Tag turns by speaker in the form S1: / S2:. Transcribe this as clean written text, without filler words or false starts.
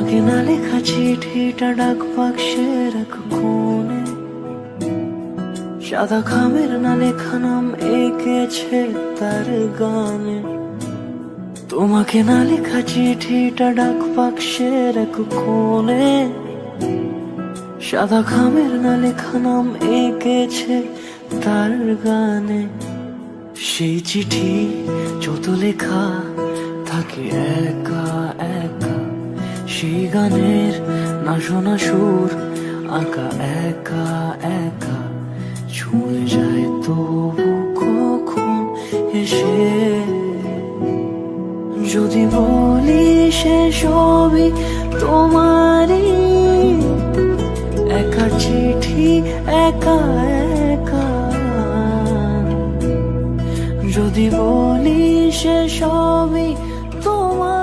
S1: তোমাকে না লেখা চিঠিটা ডাক বাক্সের এক কোণে, সাদা খামের না লেখা নাম এঁকেছে তার গানে। তোমাকে না লেখা চিঠিটা ডাক বাক্সের এক কোণে, সাদা খামের না লেখা নাম এঁকেছে তার গানে। সেই চিঠি যত লেখা থাকে একা একা, সেই গানের না শোনা সুর আঁকা একা একা, ছুঁয়ে যায় তবু কখন এসে। যদি বলি সে সবই তোমারই, একা চিঠি একা একা। যদি বলি সে সবই তোমার